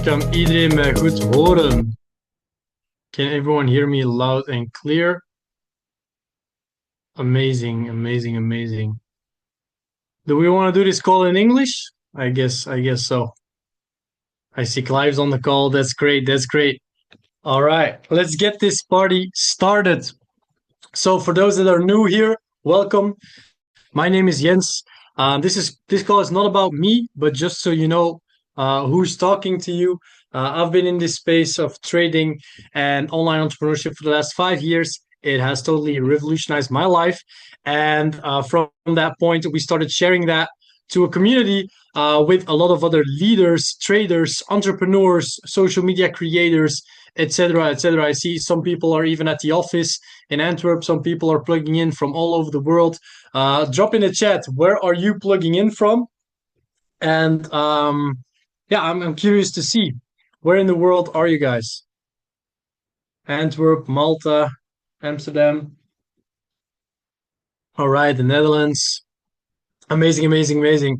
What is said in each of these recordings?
kan iedereen mij goed horen? Can everyone hear me loud and clear? Amazing, amazing, amazing. Do we want to do this call in English? I guess so. I see Clive's on the call. That's great. That's great. All right, let's get this party started. So for those that are new here, welcome. My name is Jens. This call is not about me, but just so you know who's talking to you. I've been in this space of trading and online entrepreneurship for the last 5 years. It has totally revolutionized my life. And from that point, we started sharing that to a community with a lot of other leaders, traders, entrepreneurs, social media creators, etc., etc. I see some people are even at the office in Antwerp. Some people are plugging in from all over the world. Drop in the chat, where are you plugging in from? And yeah, I'm curious to see, where in the world are you guys? Antwerp, Malta, Amsterdam. All right, the Netherlands. Amazing, amazing, amazing.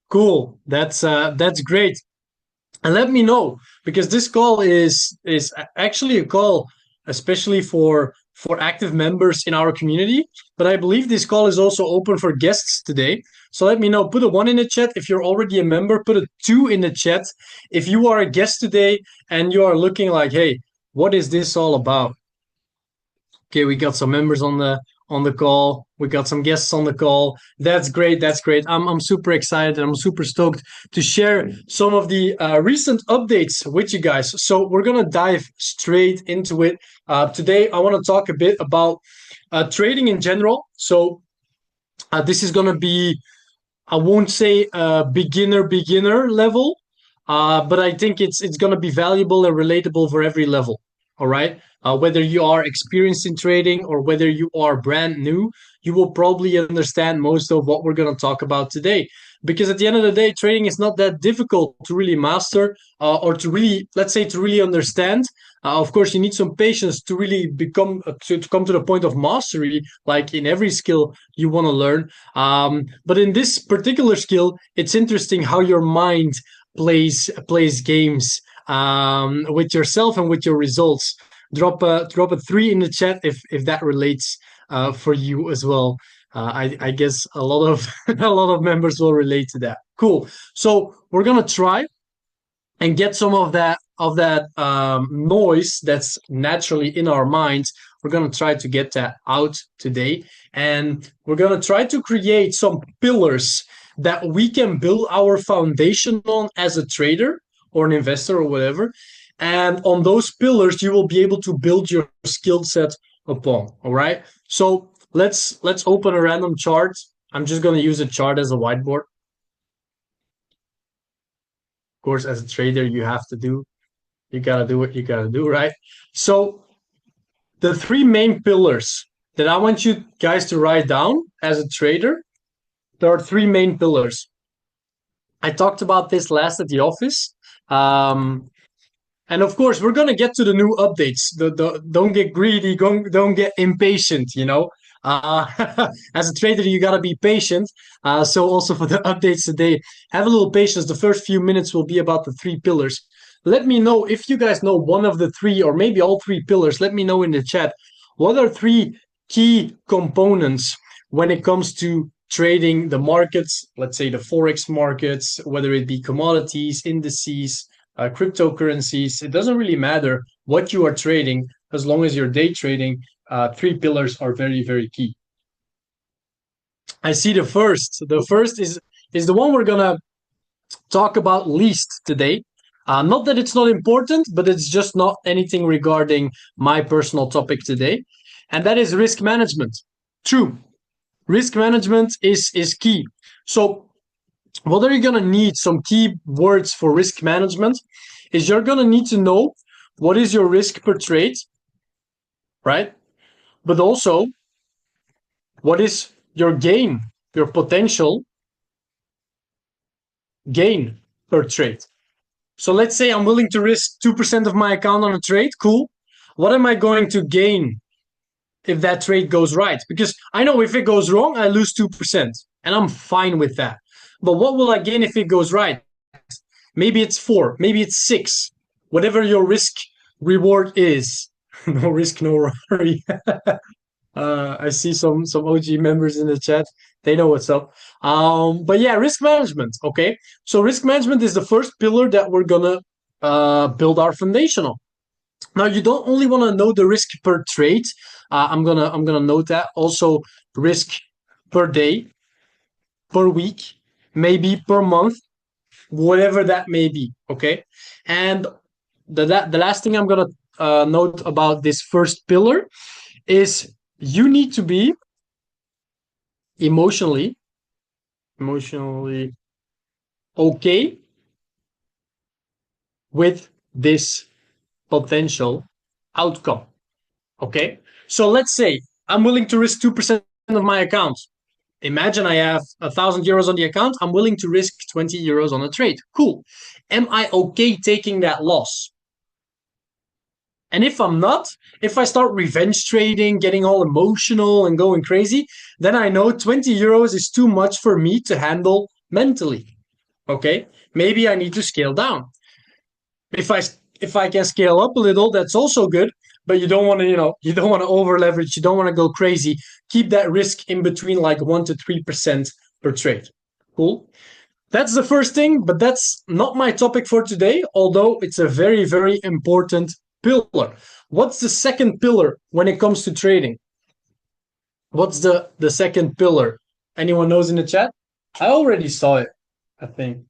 Cool. That's great. And let me know, because this call is actually a call especially for active members in our community, but I believe this call is also open for guests today. So let me know. Put a 1 in the chat if you're already a member. Put a 2 in the chat if you are a guest today and you are looking like, hey, what is this all about? Okay, we got some members on the call. We got some guests on the call. That's great. That's great. I'm super excited. I'm super stoked to share some of the recent updates with you guys. So we're gonna dive straight into it. Today, I want to talk a bit about trading in general. So this is gonna be, I won't say beginner level, but I think it's gonna be valuable and relatable for every level. All right. Whether you are experienced in trading or whether you are brand new, you will probably understand most of what we're going to talk about today. Because at the end of the day, trading is not that difficult to really master or to really, let's say, to really understand. Of course, you need some patience to really become to come to the point of mastery, like in every skill you want to learn. But in this particular skill, it's interesting how your mind plays games with yourself and with your results. Drop a 3 in the chat if that relates for you as well. I guess a lot of a lot of members will relate to that. Cool. So we're gonna try and get some of that noise that's naturally in our minds. We're gonna try to get that out today, and we're gonna try to create some pillars that we can build our foundation on as a trader or an investor or whatever. And on those pillars, you will be able to build your skill set upon. All right. So let's open a random chart. I'm just going to use a chart as a whiteboard. Of course, as a trader, you got to do what you got to do, right? So the 3 main pillars that I want you guys to write down as a trader, there are 3 main pillars. I talked about this last at the office. And of course, we're going to get to the new updates. Don't get greedy. Don't get impatient, you know. As a trader, you got to be patient. So also for the updates today, have a little patience. The first few minutes will be about the 3 pillars. Let me know if you guys know one of the 3 or maybe all 3 pillars. Let me know in the chat. What are 3 key components when it comes to trading the markets, let's say the Forex markets, whether it be commodities, indices, cryptocurrencies? It doesn't really matter what you are trading as long as you're day trading. 3 pillars are very, very key. I see the first. The first is the one we're gonna talk about least today. Not that it's not important, but it's just not anything regarding my personal topic today, and that is risk management. True, risk management is key. So what are you going to need? Some key words for risk management is you're going to need to know what is your risk per trade, right? But also, what is your gain, your potential gain per trade? So let's say I'm willing to risk 2% of my account on a trade. Cool. What am I going to gain if that trade goes right? Because I know if it goes wrong, I lose 2%, and I'm fine with that. But what will I gain if it goes right? maybe it's 4, maybe it's 6, whatever your risk reward is. No risk, no worry. I see some OG members in the chat. They know what's up. But yeah, risk management. Okay, so risk management is the first pillar that we're gonna build our foundation on. Now, you don't only want to know the risk per trade. I'm gonna note that also risk per day, per week, maybe per month, whatever that may be. Okay, and the last thing I'm gonna note about this first pillar is you need to be emotionally okay with this potential outcome. Okay, so let's say I'm willing to risk 2% of my account. Imagine I have €1,000 on the account. I'm willing to risk €20 on a trade. Cool. Am I okay taking that loss? And if I'm not, if I start revenge trading, getting all emotional and going crazy, then I know €20 is too much for me to handle mentally. Okay, maybe I need to scale down. If I can scale up a little, that's also good. But you don't want to, you don't want to over leverage. You don't want to go crazy. Keep that risk in between like 1 to 3% per trade. Cool. That's the first thing, but that's not my topic for today, although it's a very, very important pillar. What's the second pillar when it comes to trading? What's the second pillar? Anyone knows in the chat? I already saw it, I think.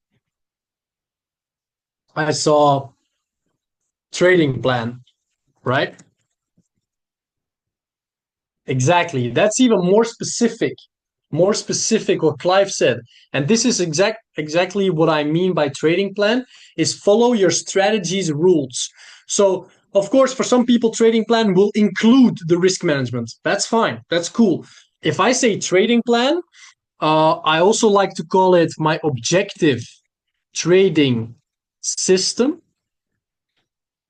I saw trading plan, right? Exactly. That's even more specific. More specific what Clive said. And this is exactly what I mean by trading plan is follow your strategy's rules. So, of course, for some people, trading plan will include the risk management. That's fine. That's cool. If I say trading plan, I also like to call it my objective trading system.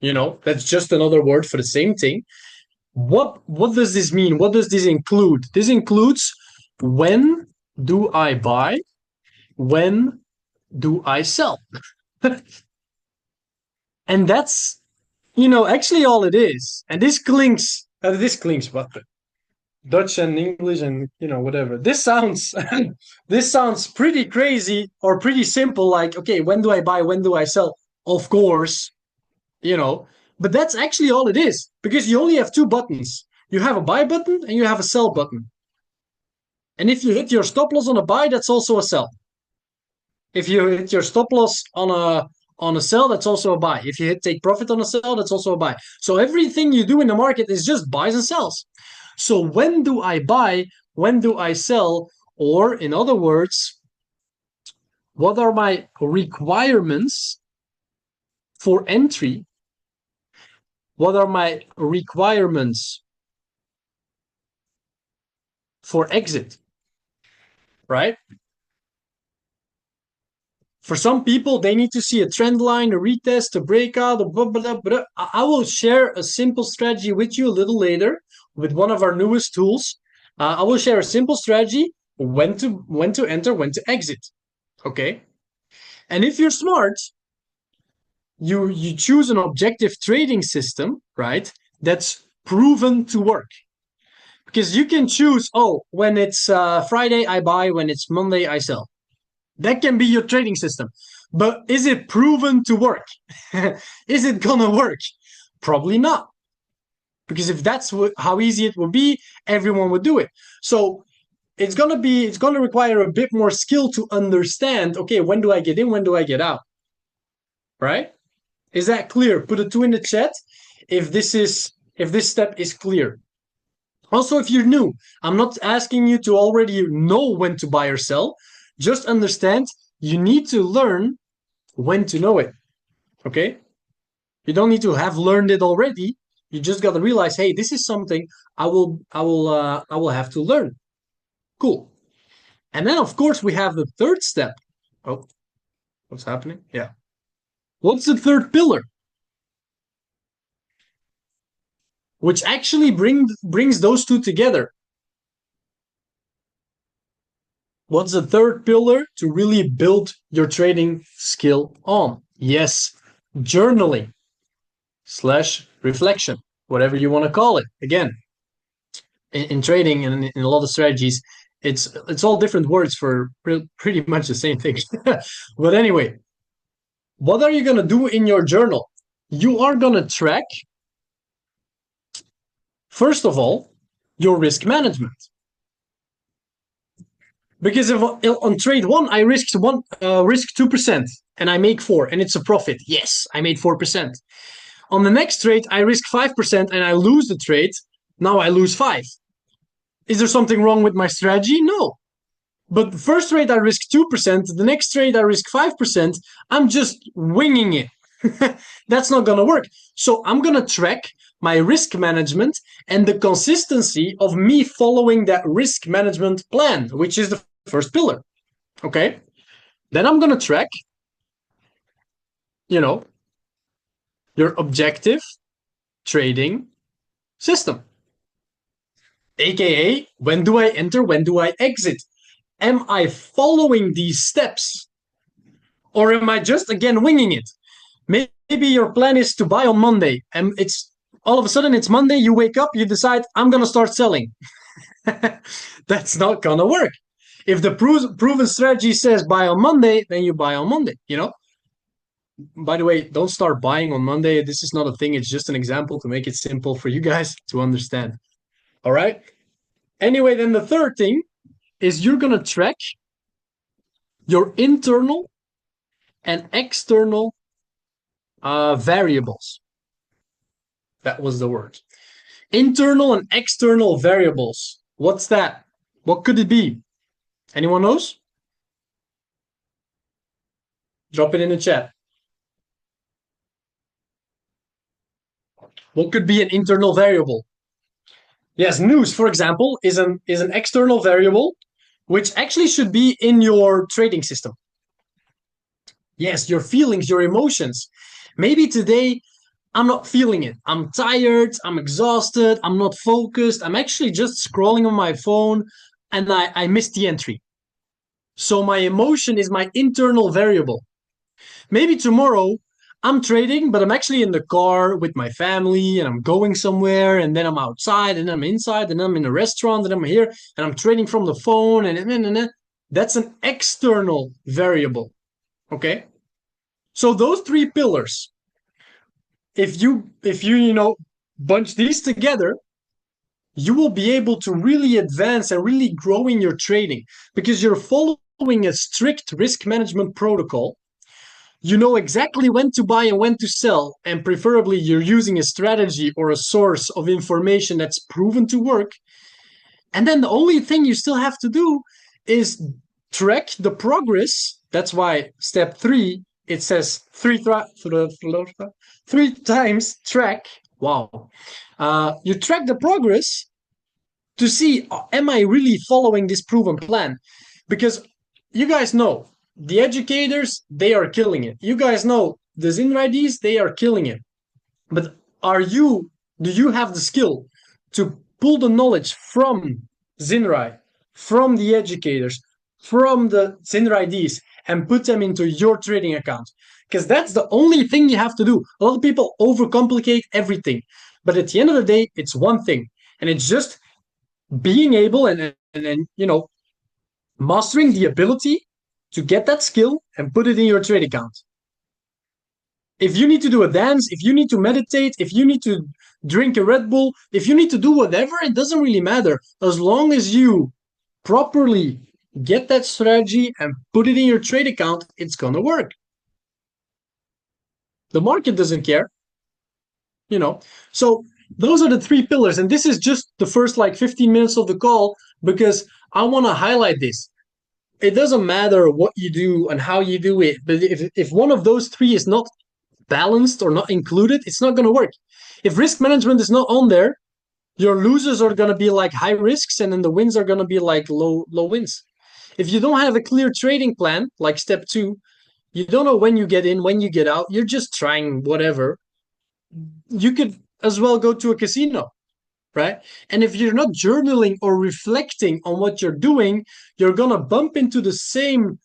That's just another word for the same thing. What does this mean? What does this include? This includes when do I buy? When do I sell? And that's actually all it is. And this clinks what the Dutch and English and whatever. This sounds this sounds pretty crazy or pretty simple, like, okay, when do I buy? When do I sell? Of course, but that's actually all it is, because you only have two buttons. You have a buy button and you have a sell button. And if you hit your stop loss on a buy, that's also a sell. If you hit your stop loss on a sell, that's also a buy. If you hit take profit on a sell, that's also a buy. So everything you do in the market is just buys and sells. So when do I buy? When do I sell? Or in other words, what are my requirements for entry? What are my requirements for exit? Right? For some people, they need to see a trend line, a retest, a breakout, a blah, blah, blah. I will share a simple strategy with you a little later with one of our newest tools. I will share a simple strategy when to enter, when to exit. Okay. And if you're smart, you choose an objective trading system, right? That's proven to work. Because you can choose, when it's Friday, I buy, when it's Monday, I sell. That can be your trading system. But is it proven to work? Is it gonna work? Probably not. Because if that's how easy it would be, everyone would do it. So it's gonna require a bit more skill to understand, okay, when do I get in, when do I get out? Right? Is that clear? Put a 2 in the chat if this step is clear. Also, if you're new, I'm not asking you to already know when to buy or sell. Just understand you need to learn when to know it. Okay? You don't need to have learned it already. You just got to realize, hey, this is something I will have to learn. Cool. And then, of course, we have the third step. Oh, what's happening? Yeah. What's the third pillar? Which actually brings those two together. What's the third pillar to really build your trading skill on? Yes, journaling slash reflection, whatever you want to call it. Again, in trading and in a lot of strategies, it's all different words for pretty much the same thing. But anyway, what are you going to do in your journal? You are going to track, first of all, your risk management. Because if on trade one I risked 2% and I make 4 and it's a profit, yes, I made 4%. On the next trade I risk 5% and I lose the trade. Now I lose 5. Is there something wrong with my strategy? No. But the first trade I risk 2%, the next trade I risk 5%. I'm just winging it. That's not gonna work. So I'm gonna track my risk management and the consistency of me following that risk management plan, which is the first pillar. Okay. Then I'm gonna track, your objective trading system. AKA, when do I enter? When do I exit? Am I following these steps? Or am I just, again, winging it? Maybe your plan is to buy on Monday and it's all of a sudden it's Monday, you wake up, you decide, I'm going to start selling. That's not going to work. If the proven strategy says buy on Monday, then you buy on Monday, By the way, don't start buying on Monday. This is not a thing. It's just an example to make it simple for you guys to understand. All right. Anyway, then the third thing is you're going to track your internal and external variables. That was the word. Internal and external variables. What's that? What could it be? Anyone knows? Drop it in the chat. What could be an internal variable? Yes, news, for example, is an external variable, which actually should be in your trading system. Yes, your feelings, your emotions. Maybe today I'm not feeling it. I'm tired, I'm exhausted, I'm not focused. I'm actually just scrolling on my phone and I missed the entry. So my emotion is my internal variable. Maybe tomorrow I'm trading, but I'm actually in the car with my family and I'm going somewhere and then I'm outside and I'm inside and I'm in a restaurant and I'm here and I'm trading from the phone and that's an external variable. Okay? So those three pillars, if you bunch these together, you will be able to really advance and really grow in your trading because you're following a strict risk management protocol. You know exactly when to buy and when to sell, and preferably you're using a strategy or a source of information that's proven to work. And then the only thing you still have to do is track the progress. That's why step 3, it says three times track. Wow. You track the progress to see, am I really following this proven plan? Because you guys know, the educators, they are killing it. You guys know, the ZiNRaidis, they are killing it. But do you have the skill to pull the knowledge from ZiNRaI, from the educators, from the ZiNRaidis, and put them into your trading account? Because that's the only thing you have to do. A lot of people overcomplicate everything. But at the end of the day, it's one thing. And it's just being able and mastering the ability to get that skill and put it in your trade account. If you need to do a dance, if you need to meditate, if you need to drink a Red Bull, if you need to do whatever, it doesn't really matter. As long as you properly get that strategy and put it in your trade account, it's going to work. The market doesn't care. So those are the 3 pillars. And this is just the first 15 minutes of the call because I want to highlight this. It doesn't matter what you do and how you do it, but if one of those 3 is not balanced or not included, it's not going to work. If risk management is not on there, your losers are going to be high risks and then the wins are going to be low wins. If you don't have a clear trading plan, like step 2, you don't know when you get in, when you get out, you're just trying whatever. You could as well go to a casino. right? And if you're not journaling or reflecting on what you're doing, you're gonna bump into the same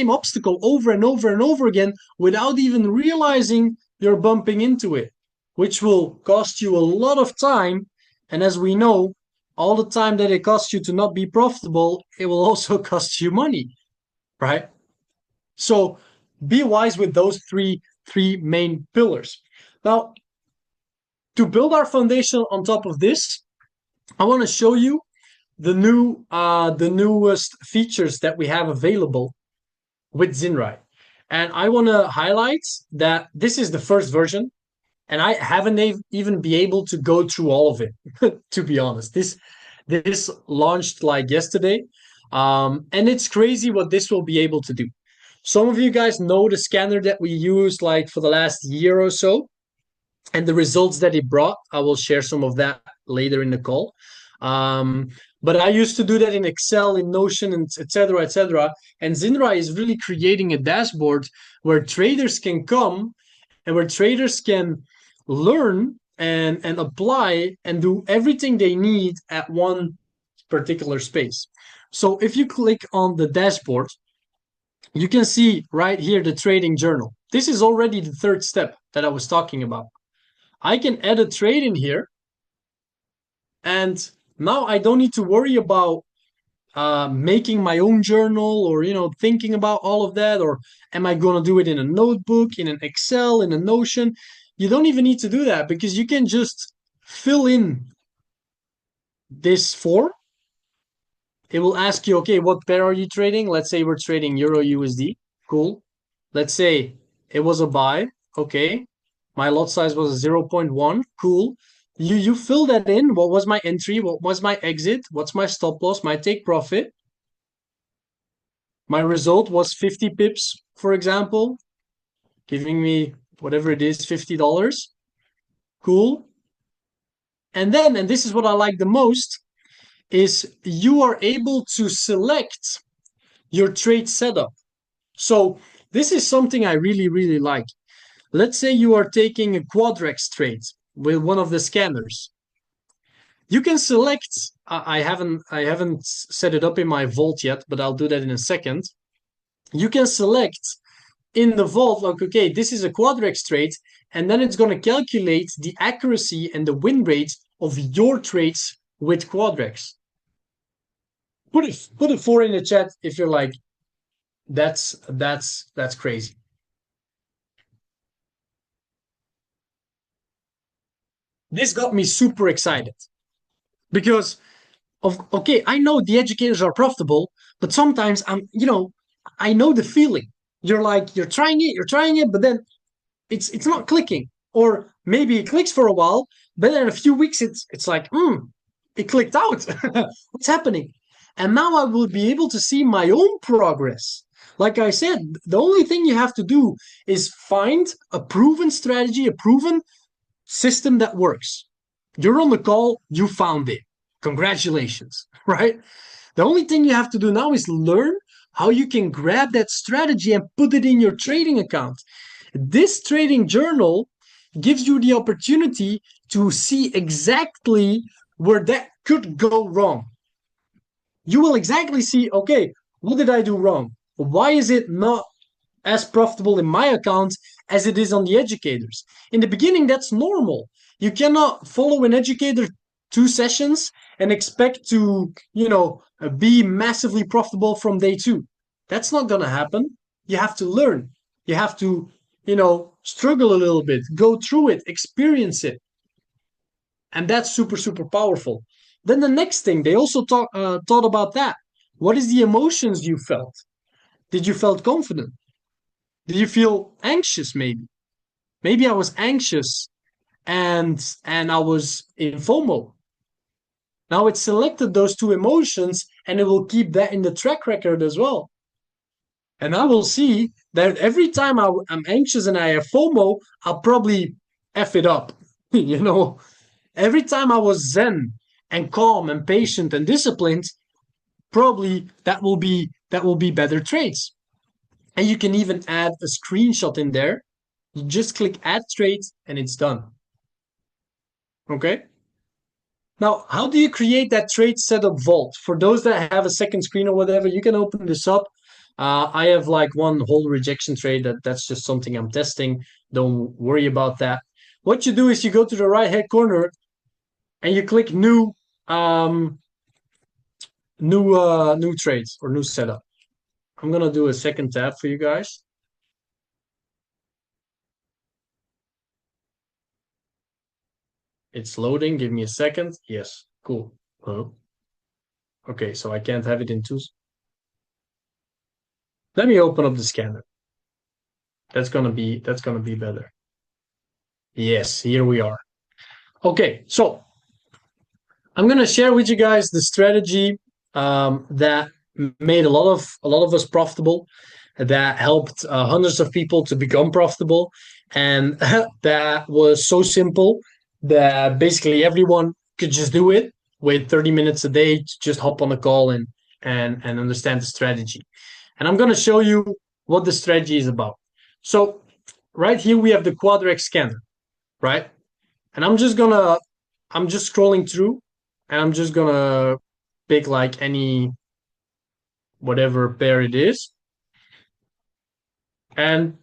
obstacle over and over and over again without even realizing you're bumping into it, which will cost you a lot of time. And as we know, all the time that it costs you to not be profitable, it will also cost you money, right? So be wise with those three main pillars. Now, to build our foundation on top of this, I want to show you the newest features that we have available with ZiNRAiQ. And I want to highlight that this is the first version, and I haven't even been able to go through all of it, to be honest. This launched like yesterday, and it's crazy what this will be able to do. Some of you guys know the scanner that we used like for the last year or so, and the results that it brought. I will share some of that later in the call. But I used to do that in Excel, in Notion, and etc., etc. And ZiNRAiQ is really creating a dashboard where traders can come and where traders can learn and apply and do everything they need at one particular space. So if you click on the dashboard, you can see right here the trading journal. This is already the third step that I was talking about. I can add a trade in here, and now I don't need to worry about making my own journal or thinking about all of that, or am I going to do it in a notebook, in an Excel, in a Notion? You don't even need to do that because you can just fill in this form. It will ask you, okay, what pair are you trading? Let's say we're trading Euro USD. Cool. Let's say it was a buy. Okay. My lot size was 0.1. Cool. You fill that in. What was my entry? What was my exit? What's my stop loss? My take profit? My result was 50 pips, for example, giving me whatever it is, $50. Cool. And this is what I like the most, is you are able to select your trade setup. So this is something I really, really like. Let's say you are taking a Quadrex trade with one of the scanners. You can select, I haven't set it up in my vault yet, but I'll do that in a second. You can select in the vault, like, okay, this is a Quadrex trade, and then it's going to calculate the accuracy and the win rate of your trades with Quadrex. Put a 4 in the chat if you're like, that's crazy. This got me super excited because okay, I know the educators are profitable, but sometimes I know the feeling. You're like, you're trying it, but then it's not clicking, or maybe it clicks for a while, but then in a few weeks it's like, it clicked out. What's happening? And now I will be able to see my own progress. Like I said, the only thing you have to do is find a proven strategy, a proven system that works. You're on the call, you found it. Congratulations, right? The only thing you have to do now is learn how you can grab that strategy and put it in your trading account. This trading journal gives you the opportunity to see exactly where that could go wrong. You will exactly see, okay, what did I do wrong? Why is it not as profitable in my account as it is on the educators? In the beginning, that's normal. You cannot follow an educator 2 sessions and expect to, be massively profitable from day 2. That's not going to happen. You have to learn. You have to, struggle a little bit, go through it, experience it. And that's super, super powerful. Then the next thing, they also thought about that. What is the emotions you felt? Did you felt confident? Did you feel anxious maybe? Maybe I was anxious and I was in FOMO. Now it selected those 2 emotions and it will keep that in the track record as well. And I will see that every time I'm anxious and I have FOMO, I'll probably F it up. Every time I was zen and calm and patient and disciplined, probably that will be better trades. And you can even add a screenshot in there. You just click add trade and it's done. Okay? Now, how do you create that trade setup vault? For those that have a second screen or whatever, you can open this up. I have like one whole rejection trade that's just something I'm testing. Don't worry about that. What you do is you go to the right hand corner and you click new trades or new setup. I'm gonna do a second tab for you guys. It's loading. Give me a second. Yes, cool. Okay, so I can't have it in two. Let me open up the scanner. That's gonna be better. Yes, here we are. Okay, so I'm gonna share with you guys the strategy that made a lot of us profitable, that helped hundreds of people to become profitable, and that was so simple that basically everyone could just do it with 30 minutes a day to just hop on a call and understand the strategy. And I'm gonna show you what the strategy is about. So right here we have the QuadRx scanner, right? And I'm just scrolling through and I'm just gonna pick like any whatever pair it is. And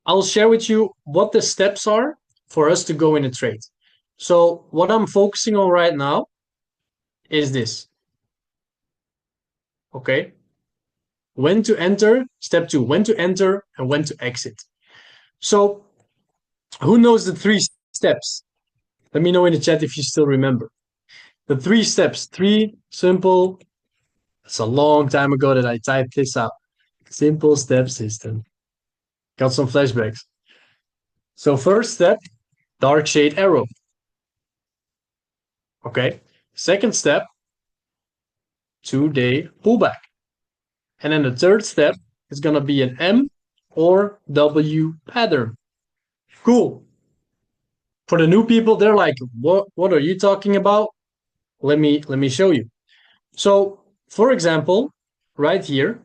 I'll share with you what the steps are for us to go in a trade. So what I'm focusing on right now is this. Okay. When to enter, step 2, when to enter and when to exit. So who knows the 3 steps? Let me know in the chat if you still remember. The 3 steps, 3 simple. It's a long time ago that I typed this out. Simple step system. Got some flashbacks. So first step, dark shade arrow. Okay. Second step, 2-day pullback. And then the third step is going to be an M or W pattern. Cool. For the new people, they're like, what are you talking about? Let me show you. So, for example, right here,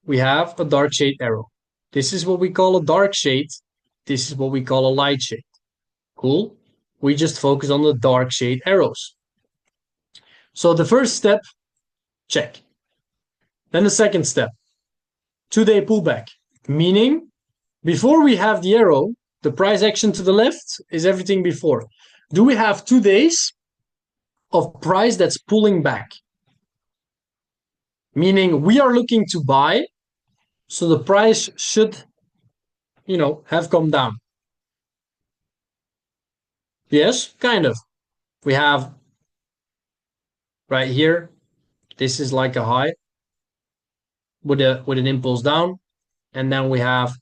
we have a dark shade arrow. This is what we call a dark shade. This is what we call a light shade. Cool. We just focus on the dark shade arrows. So the first step, check. Then the second step, 2-day pullback, meaning before we have the arrow, the price action to the left is everything before. Do we have 2 days of price that's pulling back? Meaning we are looking to buy, so the price should, have come down. Yes, kind of. We have right here, this is like a high with an impulse down, and then we have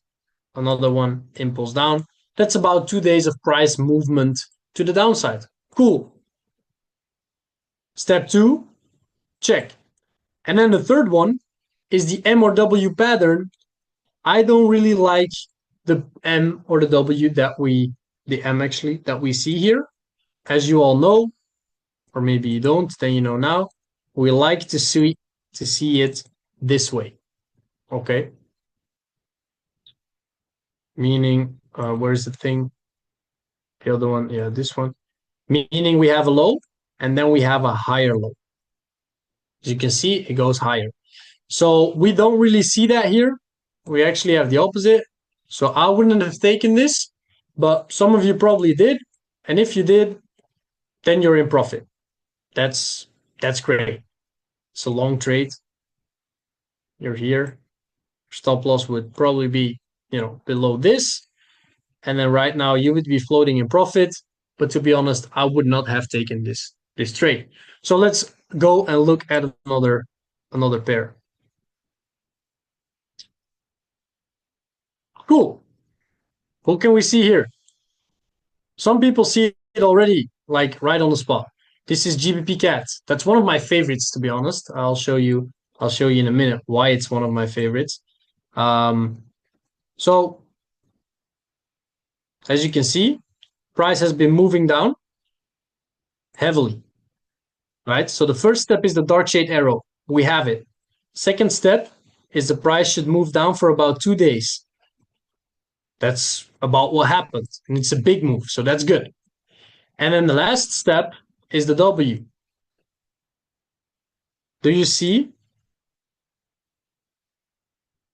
another one impulse down. That's about 2 days of price movement to the downside. Cool. Step 2, check. And then the third one is the M or W pattern. I don't really like the M or the W the M actually that we see here. As you all know, or maybe you don't, then you know now, we like to see it this way. Okay. Meaning, where's the thing? The other one, yeah, this one. Meaning we have a low and then we have a higher low. As you can see, it goes higher. So we don't really see that here. We actually have the opposite. So I wouldn't have taken this, but some of you probably did. And if you did, then you're in profit. That's great. It's a long trade. You're here. Stop loss would probably be, below this. And then right now you would be floating in profit. But to be honest, I would not have taken this trade. So let's go and look at another pair. Cool. What can we see here? Some people see it already, like right on the spot. This is GBP Cat. That's one of my favorites, to be honest. I'll show you in a minute why it's one of my favorites. So as you can see, price has been moving down heavily, right? So the first step is the dark shade arrow. We have it. Second step is the price should move down for about 2 days. That's about what happened. And it's a big move, so that's good. And then the last step is the W. Do you see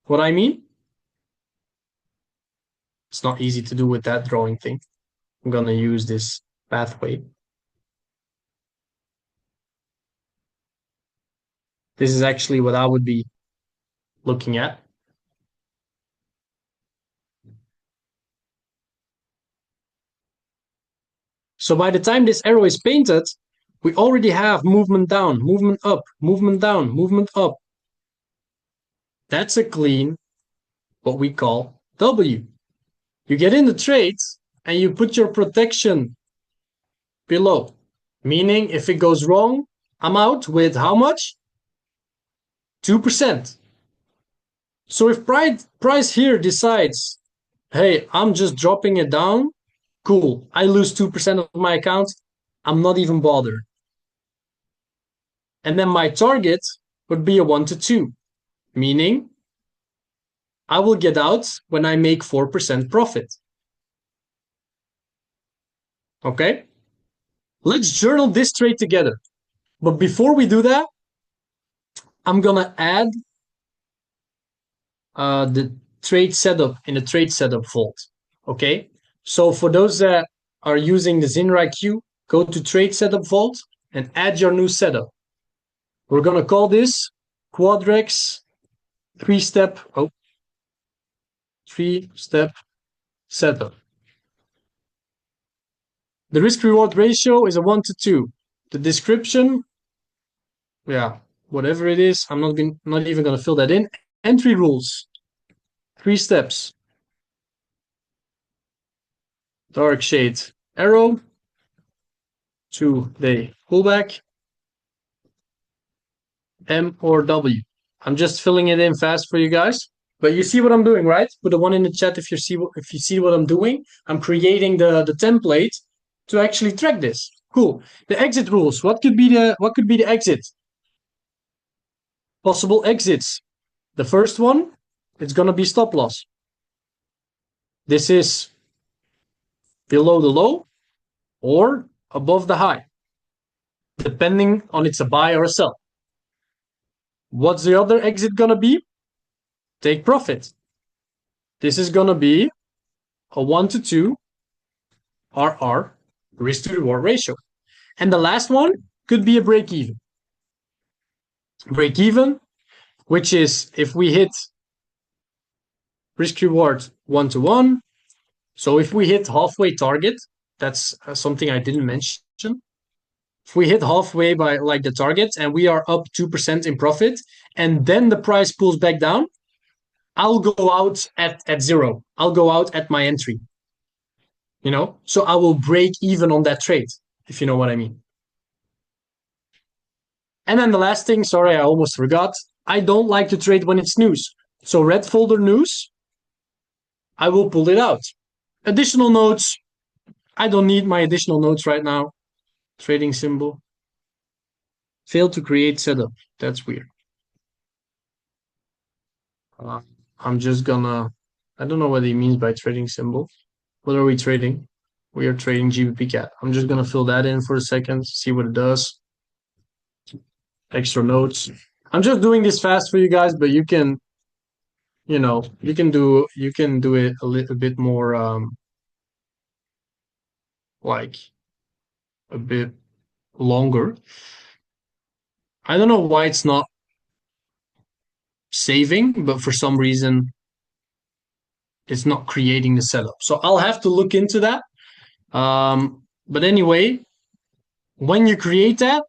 what I mean? It's not easy to do with that drawing thing. I'm gonna use this pathway. This is actually what I would be looking at. So by the time this arrow is painted, we already have movement down, movement up, movement down, movement up. That's a clean, what we call W. You get in the trade and you put your protection below. Meaning if it goes wrong, I'm out with how much? 2%. So if price here decides, hey, I'm just dropping it down, cool. I lose 2% of my account. I'm not even bothered. And then my target would be a 1 to 2, meaning I will get out when I make 4% profit. Okay? Let's journal this trade together. But before we do that, I'm gonna add the trade setup in the trade setup vault. Okay? So for those that are using the ZiNRAiQ, go to trade setup vault and add your new setup. We're gonna call this Quadrex three-step setup. The risk-reward ratio is a 1 to 2. The description, yeah, whatever it is, I'm not even going to fill that in. Entry rules, 3 steps. Dark shade arrow, 2-day pullback, M or W. I'm just filling it in fast for you guys. But you see what I'm doing, right? Put the one in the chat if you see what I'm doing. I'm creating the template to actually track this. Cool. The exit rules. What could be the exit? Possible exits. The first one, it's gonna be stop loss. This is below the low or above the high, depending on it's a buy or a sell. What's the other exit gonna be? Take profit. This is gonna be a 1 to 2 RR, risk to reward ratio. And the last one could be a break even. Break even, which is if we hit risk reward 1 to 1. So if we hit halfway target, that's something I didn't mention. If we hit halfway by like the target and we are up 2% in profit, and then the price pulls back down, I'll go out at 0. I'll go out at my entry. You know, so I will break even on that trade, if you know what I mean. And then the last thing, sorry, I almost forgot. I don't like to trade when it's news. So red folder news, I will pull it out. Additional notes, I don't need my additional notes right now. Trading symbol. Failed to create setup. That's weird. I'm just gonna, I don't know what he means by trading symbol. What are we trading? We are trading GBP CAD. I'm just gonna fill that in for a second, see what it does. Extra notes. I'm just doing this fast for you guys, but you can, you know, you can do it a little bit more like a bit longer. I don't know why it's not saving, but for some reason it's not creating the setup. So I'll have to look into that. But anyway, when you create that,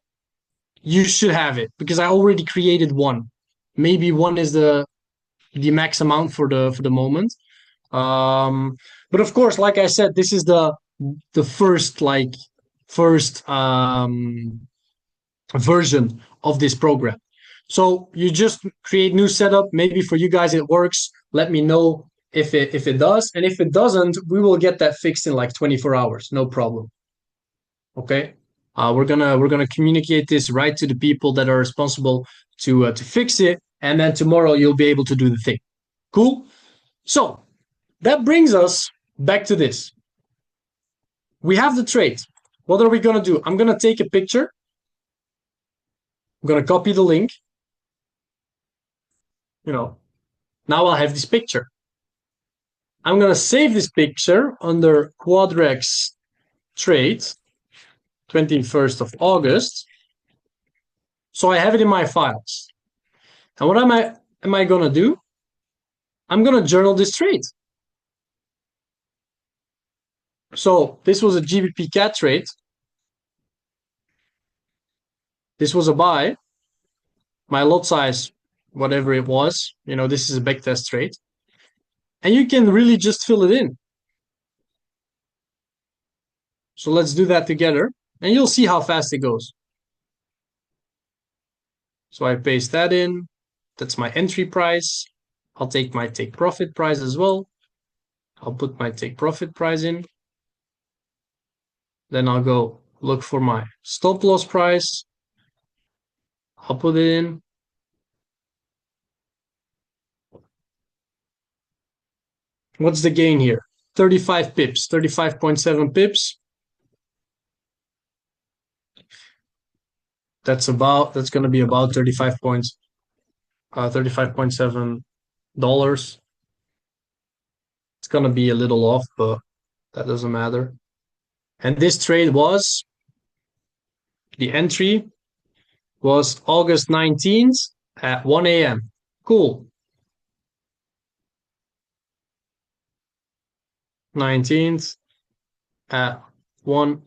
you should have it because I already created one. Maybe one is the max amount for the moment. But of course, like I said, this is the first version of this program. So you just create new setup. Maybe for you guys it works. Let me know if it does, and if it doesn't, we will get that fixed in like 24 hours. No problem. Okay. We're gonna communicate this right to the people that are responsible to fix it, and then tomorrow you'll be able to do the thing. Cool. So that brings us back to this. We have the trade. what are we going to do? I'm going to take a picture. I'm going to copy the link. Now I'll have this picture. I'm going to save this picture under Quadrex trade, 21st of August. So I have it in my files. And what am I going to do? I'm going to journal this trade. So this was a GBP CAD trade. This was a buy. My lot size, whatever it was, this is a backtest trade. And you can really just fill it in. So let's do that together. And you'll see how fast it goes. So I paste that in. That's my entry price. I'll take my take profit price as well. I'll put my take profit price in. Then I'll go look for my stop loss price. I'll put it in. What's the gain here? 35 pips, 35.7 pips. That's going to be about 35 points, $35.7. It's going to be a little off, but that doesn't matter. And this trade was, the entry was August 19th at 1 a.m. Cool. 19th at 1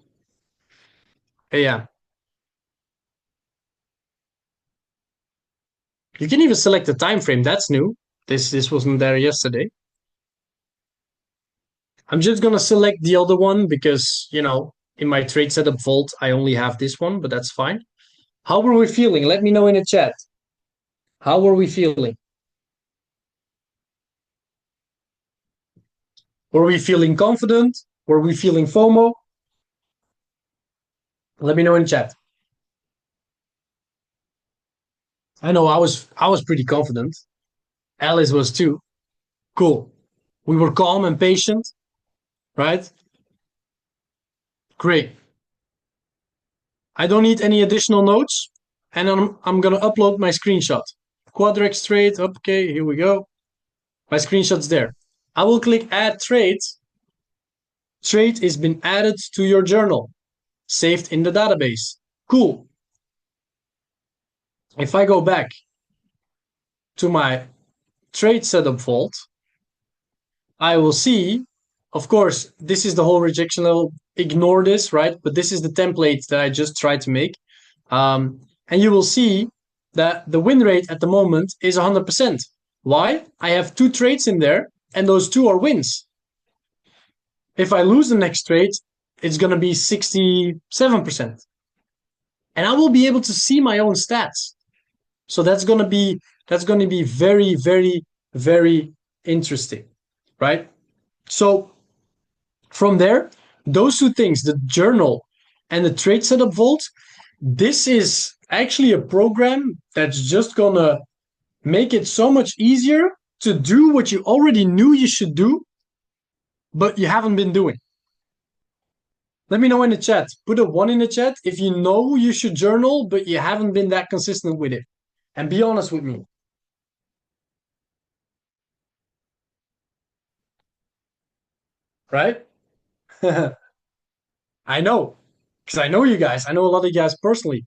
a.m. You can even select the time frame. That's new. This wasn't there yesterday. I'm just going to select the other one because, in my trade setup vault, I only have this one, but that's fine. How were we feeling? Let me know in the chat. How were we feeling? Were we feeling confident? Were we feeling FOMO? Let me know in chat. I know I was pretty confident. Alice was too. Cool. We were calm and patient, right? Great. I don't need any additional notes, and I'm gonna upload my screenshot. Quadrex trade. Okay, here we go. My screenshot's there. I will click add trade. Trade has been added to your journal, saved in the database. Cool. If I go back to my trade setup vault, I will see, of course, this is the whole rejection level. Ignore this, right? But this is the template that I just tried to make. And you will see that the win rate at the moment is 100%. Why? I have 2 trades in there, and those 2 are wins. If I lose the next trade, it's going to be 67%. And I will be able to see my own stats. So that's going to be very, very, very interesting, right? So from there, those 2 things, the journal and the trade setup vault, this is actually a program that's just going to make it so much easier to do what you already knew you should do, but you haven't been doing. Let me know in the chat. Put a 1 in the chat if you know you should journal, but you haven't been that consistent with it. And be honest with me. Right? I know. Because I know you guys. I know a lot of you guys personally.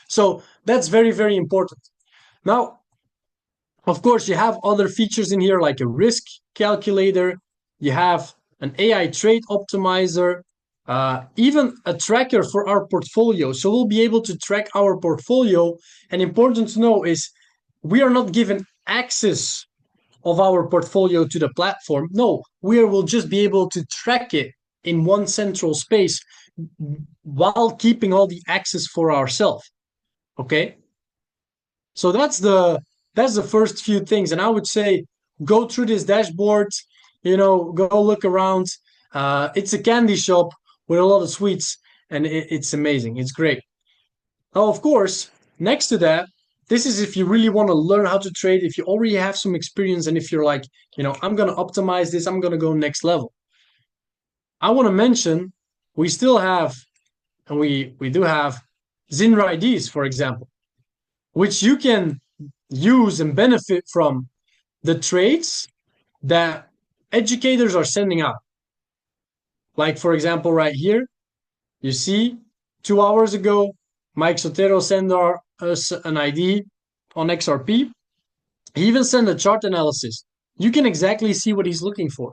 So that's very, very important. Now, of course, you have other features in here like a risk calculator. You have an AI trade optimizer, even a tracker for our portfolio. So we'll be able to track our portfolio. And important to know is we are not given access of our portfolio to the platform. No, we will just be able to track it in one central space while keeping all the access for ourselves. Okay? So that's the first few things. And I would say go through this dashboard, go look around. It's a candy shop with a lot of sweets, and it's amazing. It's great. Now, of course, next to that, this is if you really want to learn how to trade, if you already have some experience, and if you're like, I'm going to optimize this, I'm going to go next level. I want to mention we still have, and we do have ZiNRaIDs, for example, which you can use and benefit from the trades that educators are sending out. Like, for example, right here, you see 2 hours ago, Mike Sotero sent us an ID on XRP. He even sent a chart analysis. You can exactly see what he's looking for.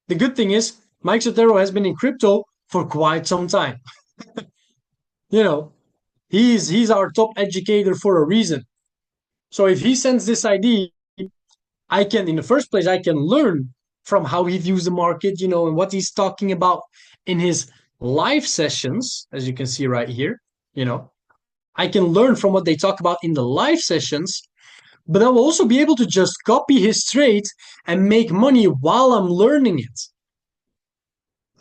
The good thing is, Mike Sotero has been in crypto for quite some time. You know, he's our top educator for a reason. So if he sends this ID, I can, in the first place, I can learn from how he views the market, and what he's talking about in his live sessions, as you can see right here. I can learn from what they talk about in the live sessions, but I will also be able to just copy his trade and make money while I'm learning it.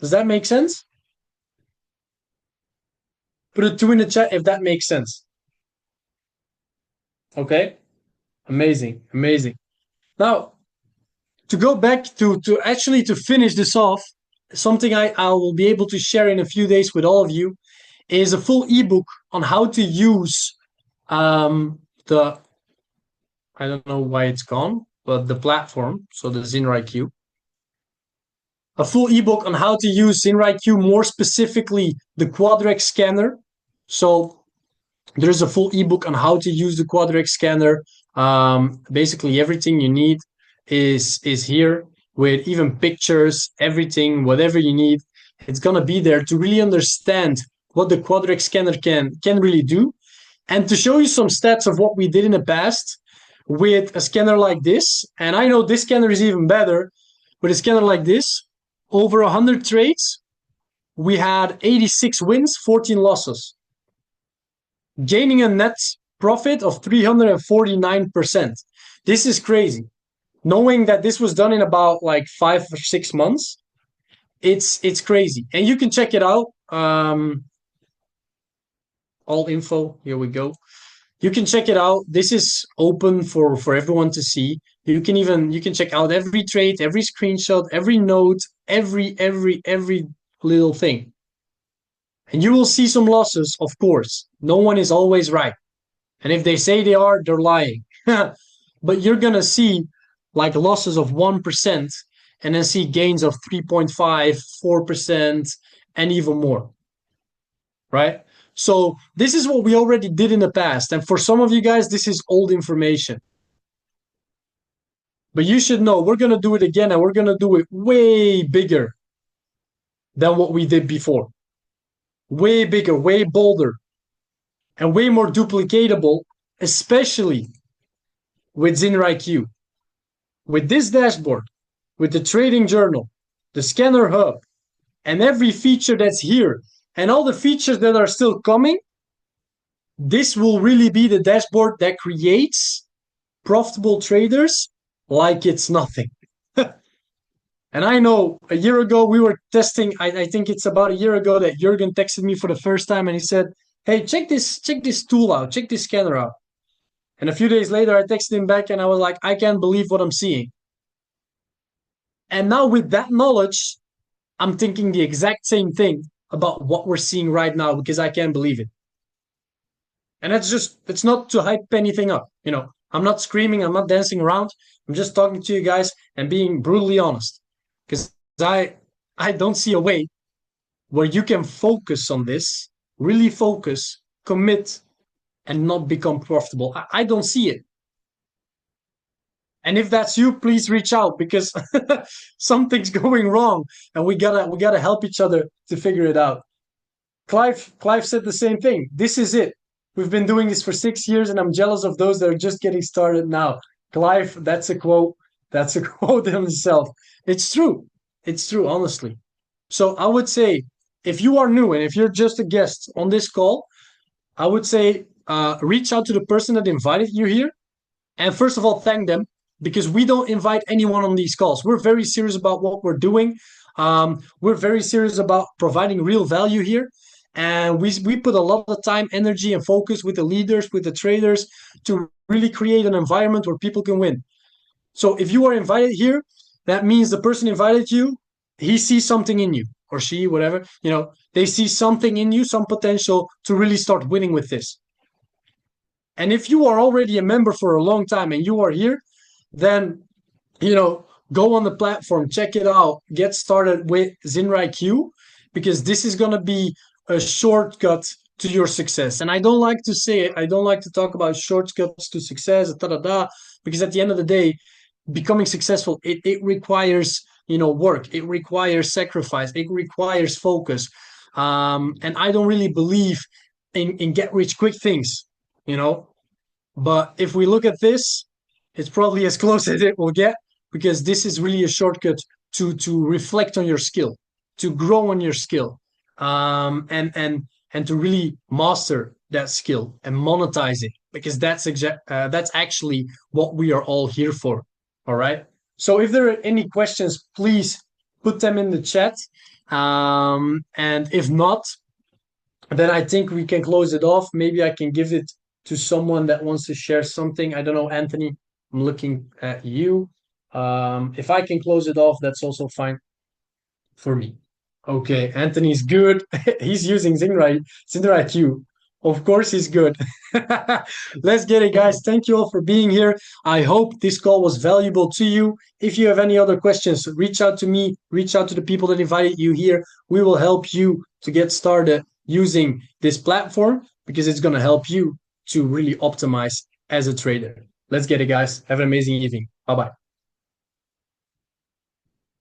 Does that make sense? Put a 2 in the chat if that makes sense. Okay? Amazing, amazing. Now, to go back to actually to finish this off, something I will be able to share in a few days with all of you is a full ebook on how to use the, I don't know why it's gone, but the platform, so the ZiNRaiQ. A full ebook on how to use ZiNRaiQ, more specifically the Quadrex scanner. So there's a full ebook on how to use the Quadrex scanner. Basically everything you need is here, with even pictures, everything, whatever you need. It's gonna be there to really understand what the Quadrex scanner can really do, and to show you some stats of what we did in the past with a scanner like this. And I know this scanner is even better. With a scanner like this, over 100 trades, we had 86 wins, 14 losses, gaining a net profit of 349%. This is crazy. Knowing that this was done in about like 5 or 6 months, it's crazy. And you can check it out. All info, here we go. You can check it out. This is open for everyone to see. You can check out every trade, every screenshot, every note, every little thing. And you will see some losses, of course. No one is always right. And if they say they are, they're lying. But you're going to see like losses of 1% and then see gains of 3.5, 4%, and even more. Right? So this is what we already did in the past. And for some of you guys, this is old information. But you should know we're going to do it again, and we're going to do it way bigger than what we did before. Way bigger, way bolder, and way more duplicatable, especially with ZiNRaiQ. With this dashboard, with the trading journal, the scanner hub, and every feature that's here, and all the features that are still coming, this will really be the dashboard that creates profitable traders like it's nothing. And I know a year ago we were testing, I think it's about a year ago that Jürgen texted me for the first time and he said, hey, check this tool out, check this scanner out. And a few days later I texted him back and I was like, I can't believe what I'm seeing. And now with that knowledge, I'm thinking the exact same thing about what we're seeing right now, because I can't believe it. And it's not to hype anything up. I'm not screaming, I'm not dancing around. I'm just talking to you guys and being brutally honest. Because I don't see a way where you can focus on this, really focus, commit, and not become profitable. I don't see it. And if that's you, please reach out, because something's going wrong and we gotta help each other to figure it out. Clive said the same thing. This is it. We've been doing this for 6 years and I'm jealous of those that are just getting started now. Clive, that's a quote. That's a quote himself. It's true. It's true, honestly. So I would say, if you are new and if you're just a guest on this call, I would say reach out to the person that invited you here. And first of all, thank them, because we don't invite anyone on these calls. We're very serious about what we're doing. We're very serious about providing real value here. And we put a lot of time, energy, and focus with the leaders, with the traders, to really create an environment where people can win. So if you are invited here, that means the person invited you, he sees something in you, or she, whatever. They see something in you, some potential to really start winning with this. And if you are already a member for a long time and you are here, then, go on the platform, check it out, get started with ZiNRAiQ, because this is going to be a shortcut to your success. And I don't like to say it. I don't like to talk about shortcuts to success, because at the end of the day, becoming successful, it requires, work. It requires sacrifice. It requires focus. And I don't really believe in get rich quick things, you know. But if we look at this, it's probably as close as it will get, because this is really a shortcut to reflect on your skill, to grow on your skill, and to really master that skill and monetize it, because that's actually what we are all here for. All right. So if there are any questions, please put them in the chat. And if not, then I think we can close it off. Maybe I can give it to someone that wants to share something. I don't know, Anthony, I'm looking at you. If I can close it off, that's also fine for me. Okay, Anthony's good. He's using ZiNRAiQ. Of course, he's good. Let's get it, guys. Thank you all for being here. I hope this call was valuable to you. If you have any other questions, reach out to me, reach out to the people that invited you here. We will help you to get started using this platform, because it's going to help you to really optimize as a trader. Let's get it, guys. Have an amazing evening. Bye bye.